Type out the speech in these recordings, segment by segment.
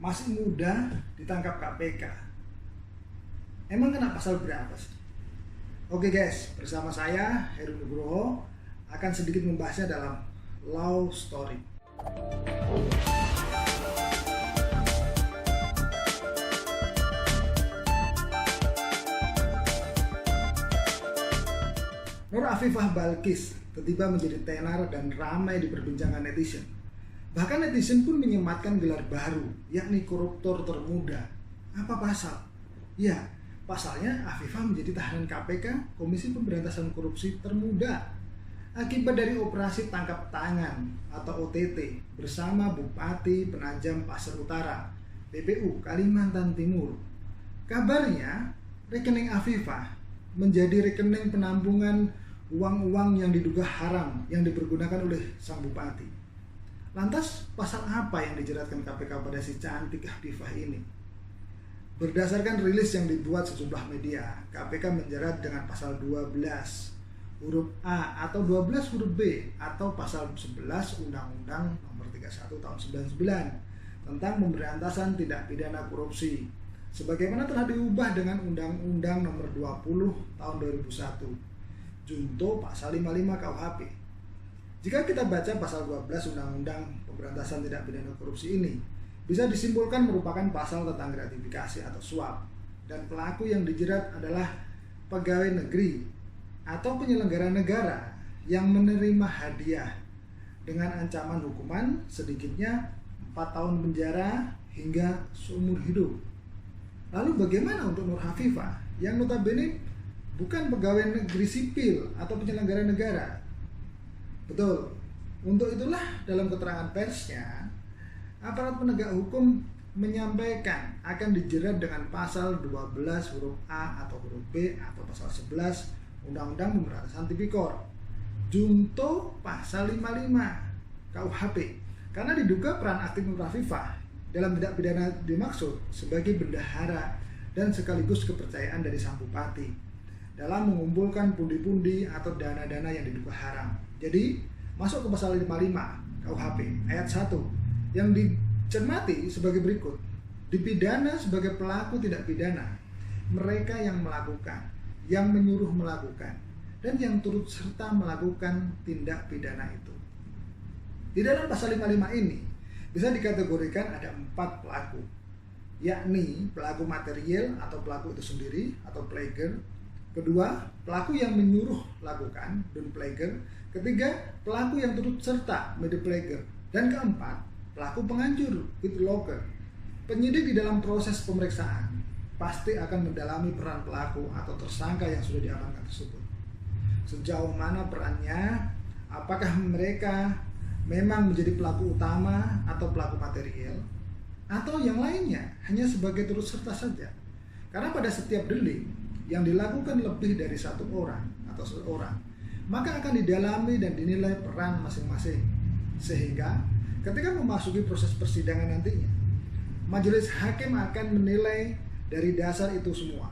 masih muda ditangkap KPK. Emang kena pasal berapa sih? Oke guys, bersama saya Heru Nugroho akan sedikit membahasnya dalam Law Story. Nur Afifah Balqis tiba-tiba menjadi tenar dan ramai diperbincangkan netizen. Bahkan netizen pun menyematkan gelar baru, yakni koruptor termuda. Apa pasal? Ya, pasalnya Afifah menjadi tahanan KPK, Komisi Pemberantasan Korupsi termuda, akibat dari operasi tangkap tangan atau OTT bersama Bupati Penajam Pasir Utara, PPU Kalimantan Timur. Kabarnya, rekening Afifah menjadi rekening penampungan uang-uang yang diduga haram yang dipergunakan oleh sang bupati. Lantas, pasal apa yang dijeratkan KPK pada si cantik Afifah ini? Berdasarkan rilis yang dibuat sejumlah media, KPK menjerat dengan pasal 12 huruf A atau 12 huruf B atau pasal 11 Undang-Undang Nomor 31 Tahun 99 tentang pemberantasan tindak pidana korupsi, sebagaimana telah diubah dengan Undang-Undang Nomor 20 Tahun 2001, junto pasal 55 KUHP. Jika kita baca pasal 12 Undang-Undang Pemberantasan Tindak Pidana Korupsi ini, bisa disimpulkan merupakan pasal tentang gratifikasi atau suap, dan pelaku yang dijerat adalah pegawai negeri atau penyelenggara negara yang menerima hadiah dengan ancaman hukuman sedikitnya 4 tahun penjara hingga seumur hidup. Lalu bagaimana untuk Nur Afifah yang notabene bukan pegawai negeri sipil atau penyelenggara negara? Betul, untuk itulah dalam keterangan persnya, aparat penegak hukum menyampaikan akan dijerat dengan pasal 12 huruf A atau huruf B atau pasal 11 Undang-Undang Pemberantasan Tipikor, junto pasal 55 KUHP, karena diduga peran aktif Nur Afifah dalam tindak pidana dimaksud sebagai bendahara dan sekaligus kepercayaan dari sang bupati dalam mengumpulkan pundi-pundi atau dana-dana yang diduga haram. Jadi, masuk ke pasal 55 KUHP ayat 1 yang dicermati sebagai berikut. Dipidana sebagai pelaku tidak pidana mereka yang melakukan, yang menyuruh melakukan, dan yang turut serta melakukan tindak pidana itu. Di dalam pasal 55 ini bisa dikategorikan ada 4 pelaku, yakni pelaku material atau pelaku itu sendiri atau plagiar. Kedua, pelaku yang menyuruh lakukan, don plagiar. Ketiga, pelaku yang turut serta, made plagiar. Dan keempat, pelaku penganjur, with locker. Penyidik di dalam proses pemeriksaan pasti akan mendalami peran pelaku atau tersangka yang sudah diamankan tersebut. Sejauh mana perannya, apakah mereka memang menjadi pelaku utama atau pelaku material, atau yang lainnya hanya sebagai turut serta saja. Karena pada setiap delik yang dilakukan lebih dari satu orang atau seorang, maka akan didalami dan dinilai peran masing-masing. Sehingga ketika memasuki proses persidangan nantinya, majelis hakim akan menilai dari dasar itu semua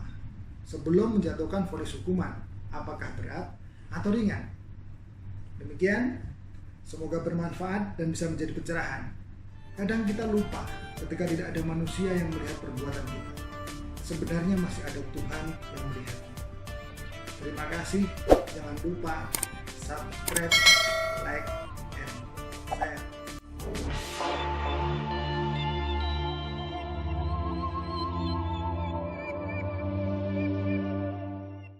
sebelum menjatuhkan vonis hukuman, apakah berat atau ringan. Demikian, semoga bermanfaat dan bisa menjadi pencerahan. Kadang kita lupa ketika tidak ada manusia yang melihat perbuatan kita. Sebenarnya masih ada Tuhan yang melihat. Terima kasih. Jangan lupa subscribe, like,